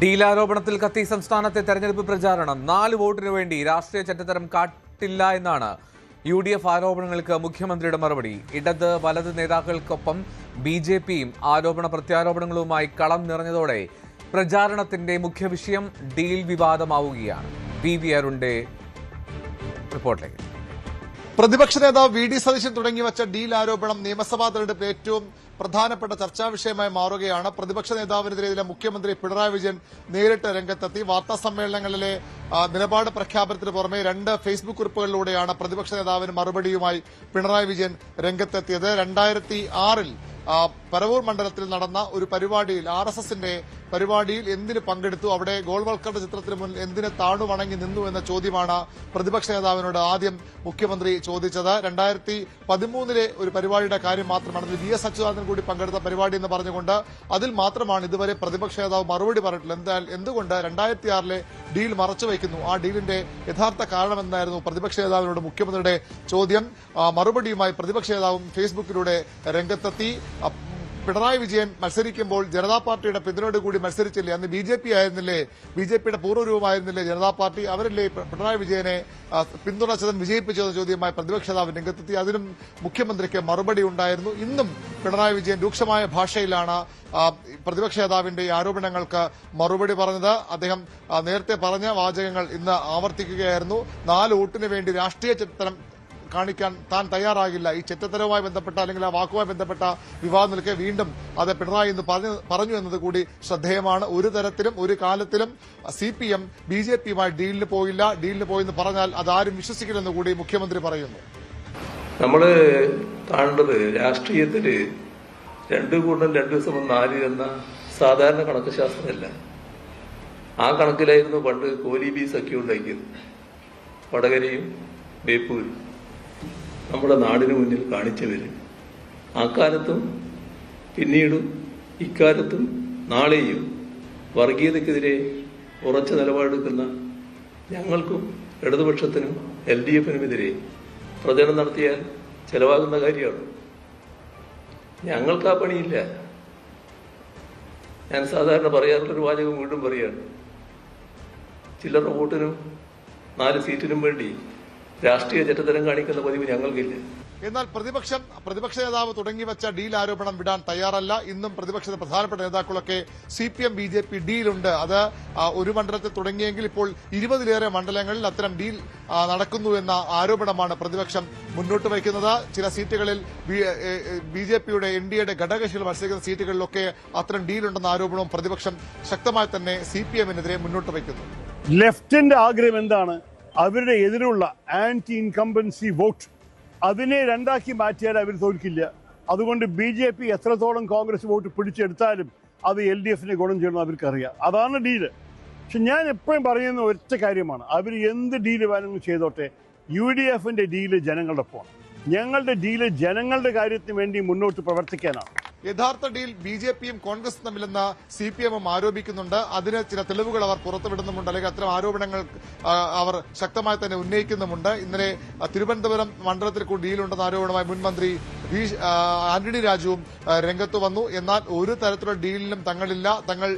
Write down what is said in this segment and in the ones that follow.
ഡീലാരോപണത്തിൽ കത്തി സംസ്ഥാനത്തെ തെരഞ്ഞെടുപ്പ് പ്രചാരണം 4 വോട്ടിനു വേണ്ടി രാഷ്ട്രീയ ചെറ്റത്തരം കാട്ടില്ല എന്നാണ് UDF ആരോപണങ്ങൾക്ക് മുഖ്യമന്ത്രിയുടെ മറുപടി. ഇടത് വലത് നേതാക്കൾക്കൊപ്പം BJPയും ആരോപണ പ്രത്യാരോപണങ്ങളുമായി കളം നിറഞ്ഞതോടെ പ്രചാരണത്തിന്റെ മുഖ്യ വിഷയം ഡീൽ വിവാദമാവുകയാണ്. PV അരുണിന്റെ റിപ്പോർട്ടിലേക്ക്. പ്രതിപക്ഷ നേതാവ് VD സതീശൻ തുടങ്ങിവച്ച ഡീൽ ആരോപണം നിയമസഭാ തെരഞ്ഞെടുപ്പിൽ ഏറ്റവും പ്രധാനപ്പെട്ട ചർച്ചാ വിഷയമായി മാറുകയാണ്. പ്രതിപക്ഷ നേതാവിനെതിരെ മുഖ്യമന്ത്രി പിണറായി വിജയൻ നേരിട്ട് രംഗത്തെത്തി. വാർത്താ സമ്മേളനങ്ങളിലെ നിലപാട് പ്രഖ്യാപനത്തിന് പുറമെ 2 ഫേസ്ബുക്ക് കുറിപ്പുകളിലൂടെയാണ് പ്രതിപക്ഷ നേതാവിന് മറുപടിയുമായി പിണറായി വിജയൻ രംഗത്തെത്തിയത്. 2006-ൽ പരവൂർ മണ്ഡലത്തിൽ നടന്ന ഒരു പരിപാടിയിൽ RSSന്റെ പരിപാടിയിൽ എന്തിന് പങ്കെടുത്തു, അവിടെ ഗോൾവൽക്കറുടെ ചിത്രത്തിന് മുന്നിൽ എന്തിന് താണുവണങ്ങി നിന്നു എന്ന ചോദ്യമാണ് പ്രതിപക്ഷ നേതാവിനോട് ആദ്യം മുഖ്യമന്ത്രി ചോദിച്ചത്. 2013-ലെ ഒരു പരിപാടിയുടെ കാര്യം മാത്രമാണ്, VS അച്യുതാനന്ദൻ കൂടി പങ്കെടുത്ത പരിപാടി എന്ന് പറഞ്ഞുകൊണ്ട് അതിൽ മാത്രമാണ് ഇതുവരെ പ്രതിപക്ഷ നേതാവ് മറുപടി പറഞ്ഞിട്ടുള്ളത്. എന്തുകൊണ്ട് 2006-ലെ ഡീൽ മറച്ചുവെക്കുന്നു, ആ ഡീലിന്റെ യഥാർത്ഥ കാരണം എന്തായിരുന്നു പ്രതിപക്ഷ നേതാവിനോട് മുഖ്യമന്ത്രിയുടെ ചോദ്യം. മറുപടിയുമായി പ്രതിപക്ഷ നേതാവും ഫേസ്ബുക്കിലൂടെ രംഗത്തെത്തി. പിണറായി വിജയൻ മത്സരിക്കുമ്പോൾ ജനതാ പാർട്ടിയുടെ പിന്തുണയോടുകൂടി മത്സരിച്ചില്ലേ, അന്ന് BJP ആയിരുന്നില്ലേ, BJPയുടെ പൂർവ്വരൂപമായിരുന്നില്ലേ ജനതാ പാർട്ടി, അവരല്ലേ പിണറായി വിജയനെ പിന്തുണച്ചതും വിജയിപ്പിച്ചതെന്ന ചോദ്യവുമായി പ്രതിപക്ഷ നേതാവ് രംഗത്തെത്തി. അതിനും മുഖ്യമന്ത്രിക്ക് മറുപടി ഉണ്ടായിരുന്നു. ഇന്നും പിണറായി വിജയൻ രൂക്ഷമായ ഭാഷയിലാണ് പ്രതിപക്ഷ നേതാവിന്റെ ആരോപണങ്ങൾക്ക് മറുപടി പറഞ്ഞത്. അദ്ദേഹം നേരത്തെ പറഞ്ഞ വാചകങ്ങൾ ഇന്ന് ആവർത്തിക്കുകയായിരുന്നു. 4 വോട്ടിന് വേണ്ടി രാഷ്ട്രീയ ചിത്രം കാണിക്കാൻ താൻ തയ്യാറാകില്ല. ഈ ചെറ്റത്തരവുമായി ബന്ധപ്പെട്ട അല്ലെങ്കിൽ ആ വാക്കുമായി ബന്ധപ്പെട്ട വിവാദം നിൽക്കെ വീണ്ടും അത് പിണറായി ഇന്ന് പറഞ്ഞു എന്നത് കൂടി ശ്രദ്ധേയമാണ്. ഒരു തരത്തിലും ഒരു കാലത്തിലും CPM BJPയുമായി ഡീലിന് പോയില്ല. ഡീലിന് പോയെന്ന് പറഞ്ഞാൽ അതാരും വിശ്വസിക്കില്ലെന്ന് കൂടി മുഖ്യമന്ത്രി പറയുന്നു. നമ്മള് കാണേണ്ടത് രാഷ്ട്രീയത്തില് 2 × 2 = 4 എന്ന സാധാരണ കണക്ക് ശാസ്ത്രമല്ല. ആ കണക്കിലായിരുന്നു പണ്ട് കോലീബി സഖ്യം ഉണ്ടാക്കിയത്. വടകരയും ബേപ്പൂരും നമ്മുടെ നാടിന് മുന്നിൽ കാണിച്ചവര് അക്കാലത്തും പിന്നീടും ഇക്കാലത്തും നാളെയും വർഗീയതയ്ക്കെതിരെ ഉറച്ച നിലപാടെടുക്കുന്ന ഞങ്ങൾക്കും ഇടതുപക്ഷത്തിനും LDFനുമെതിരെ പ്രചരണം നടത്തിയാൽ ചെലവാകുന്ന കാര്യമാണ്. ഞങ്ങൾക്ക് ആ പണിയില്ല. ഞാൻ സാധാരണ പറയാറുള്ളൊരു വാചകം വീണ്ടും പറയാണ്, ചില്ലറ വോട്ടിനും 4 സീറ്റിനും വേണ്ടി രാഷ്ട്രീയ ചെറ്റത്തരം കാണിക്കുന്ന പതിവ് ഞങ്ങൾക്കില്ല. എന്നാൽ പ്രതിപക്ഷ നേതാവ് തുടങ്ങിവെച്ച ഡീൽ ആരോപണം വിടാൻ തയ്യാറല്ല. ഇന്നും പ്രതിപക്ഷത്തെ പ്രധാനപ്പെട്ട നേതാക്കളൊക്കെ CPM BJP ഡീലുണ്ട്, അത് ഒരു മണ്ഡലത്തിൽ തുടങ്ങിയെങ്കിൽ ഇപ്പോൾ 20-ലേറെ മണ്ഡലങ്ങളിൽ അത്തരം ഡീൽ നടക്കുന്നു എന്ന ആരോപണമാണ് പ്രതിപക്ഷം മുന്നോട്ട് വയ്ക്കുന്നത്. ചില സീറ്റുകളിൽ BJPയുടെ NDAയുടെ ഘടകകക്ഷികൾ മത്സരിക്കുന്ന സീറ്റുകളിലൊക്കെ അത്തരം ഡീലുണ്ടെന്ന ആരോപണവും പ്രതിപക്ഷം ശക്തമായി തന്നെ CPMനെതിരെ മുന്നോട്ട് വയ്ക്കുന്നു. ലെഫ്റ്റിന്റെ ആഗ്രഹം എന്താണ്? അവരുടെ എതിരുള്ള ആന്റി ഇൻകംബൻസി വോട്ട് അതിനെ 2ആക്കി മാറ്റിയാൽ അവർ തോൽക്കില്ല. അതുകൊണ്ട് BJP എത്രത്തോളം കോൺഗ്രസ് വോട്ട് പിടിച്ചെടുത്താലും അത് LDFന് ഗുണം ചെയ്യണമെന്ന് അവർക്കറിയാം. അതാണ് ഡീല്. പക്ഷെ ഞാൻ എപ്പോഴും പറയുന്ന ഒറ്റ കാര്യമാണ്, അവർ എന്ത് ഡീല് വേണമെങ്കിലും ചെയ്തോട്ടെ, UDFന്റെ ഡീല് ജനങ്ങളുടെ ഒപ്പമാണ്. ഞങ്ങളുടെ ഡീല് ജനങ്ങളുടെ കാര്യത്തിന് വേണ്ടി മുന്നോട്ട് പ്രവർത്തിക്കാനാണ്. യഥാർത്ഥ ഡീൽ BJPയും കോൺഗ്രസും തമ്മിലെന്ന് CPMും ആരോപിക്കുന്നുണ്ട്. അതിന് ചില തെളിവുകൾ അവർ പുറത്തുവിടുന്നുമുണ്ട്, അല്ലെങ്കിൽ അത്തരം ആരോപണങ്ങൾ അവർ ശക്തമായി തന്നെ ഉന്നയിക്കുന്നുമുണ്ട്. ഇന്നലെ തിരുവനന്തപുരം മണ്ഡലത്തിൽ കൂടി ഡീലുണ്ടെന്ന ആരോപണമായി മുൻ മന്ത്രി ആന്റണി രാജുവും രംഗത്ത് വന്നു. എന്നാൽ ഒരു തരത്തിലുള്ള ഡീലിലും തങ്ങളില്ല, തങ്ങൾ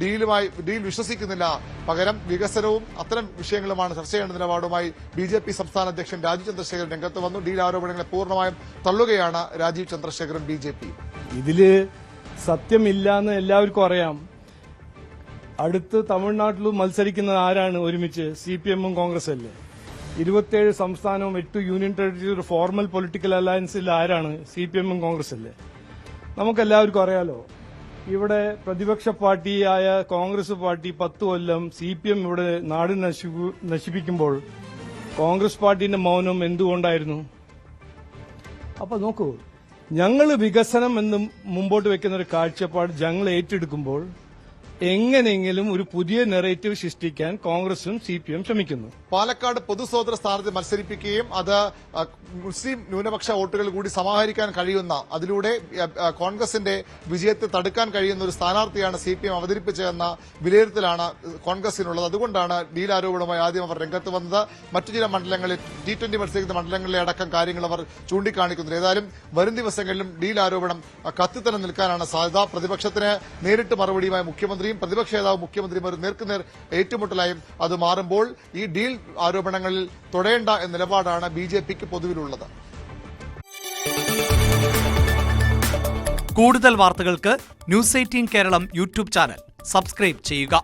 ഡീൽ വിശ്വസിക്കുന്നില്ല, പകരം വികസനവും അത്തരം വിഷയങ്ങളുമാണ് ചർച്ച ചെയ്യേണ്ട നിലപാടുമായി BJP സംസ്ഥാന അധ്യക്ഷൻ രാജീവ് ചന്ദ്രശേഖരൻ രംഗത്ത് വന്നു. ഡീൽ ആരോപണങ്ങളെ പൂർണ്ണമായും തള്ളുകയാണ് രാജീവ് ചന്ദ്രശേഖരൻ BJP. ഇതില് സത്യമില്ലാന്ന് എല്ലാവർക്കും അറിയാം. അടുത്ത് തമിഴ്നാട്ടിലും മത്സരിക്കുന്നത് ആരാണ്? ഒരുമിച്ച് CPMും കോൺഗ്രസ് അല്ലേ. 27 സംസ്ഥാനവും 8 യൂണിയൻ ടെറിട്ടറി ഒരു ഫോർമൽ പൊളിറ്റിക്കൽ അലയൻസിൽ ആരാണ്? CPMും കോൺഗ്രസ് അല്ലേ. നമുക്കെല്ലാവർക്കും അറിയാലോ, ഇവിടെ പ്രതിപക്ഷ പാർട്ടിയായ കോൺഗ്രസ് പാർട്ടി 10 കൊല്ലം CPM ഇവിടെ നാട് നശിപ്പിക്കുമ്പോൾ കോൺഗ്രസ് പാർട്ടിന്റെ മൗനം എന്തുകൊണ്ടായിരുന്നു? അപ്പൊ നോക്കൂ, ഞങ്ങൾ വികസനം എന്ന് മുമ്പോട്ട് വെക്കുന്ന ഒരു കാഴ്ചപ്പാട് ഞങ്ങൾ ഏറ്റെടുക്കുമ്പോൾ എങ്ങനെയെങ്കിലും ഒരു പുതിയ നെറേറ്റീവ് സൃഷ്ടിക്കാൻ കോൺഗ്രസും CPM ശ്രമിക്കുന്നു. പാലക്കാട് പൊതുസോദര സ്ഥാനത്ത് മത്സരിപ്പിക്കുകയും അത് മുസ്ലിം ന്യൂനപക്ഷ വോട്ടുകൾ കൂടി സമാഹരിക്കാൻ കഴിയുന്ന, അതിലൂടെ കോൺഗ്രസിന്റെ വിജയത്തെ തടുക്കാൻ കഴിയുന്ന ഒരു സ്ഥാനാർത്ഥിയാണ് CPM അവതരിപ്പിച്ചതെന്ന വിലയിരുത്തലാണ് കോൺഗ്രസിനുള്ളത്. അതുകൊണ്ടാണ് ഡീൽ ആരോപണവുമായി ആദ്യം അവർ രംഗത്ത് വന്നത്. മറ്റു ചില മണ്ഡലങ്ങളിൽ T20 മത്സരിക്കുന്ന മണ്ഡലങ്ങളിലെ അടക്കം കാര്യങ്ങൾ അവർ ചൂണ്ടിക്കാണിക്കുന്നത്. ഏതായാലും വരും ദിവസങ്ങളിലും ഡീൽ ആരോപണം കത്തിത്തന്നെ നിൽക്കാനാണ് സാധ്യത. പ്രതിപക്ഷത്തിന് നേരിട്ട് മറുപടിയുമായി മുഖ്യമന്ത്രിയും പ്രതിപക്ഷ നേതാവ് മുഖ്യമന്ത്രിയും ഒരു നേർക്കുനേർ ഏറ്റുമുട്ടലായും അത് മാറുമ്പോൾ ഈ ഡീൽ ആരോപണങ്ങളിൽ തൊടേണ്ട എന്ന നിലപാടാണ് BJPക്ക് പൊതുവിലുള്ളത്. കൂടുതൽ വാർത്തകൾക്ക് news 18 Keralam YouTube channel subscribe ചെയ്യുക.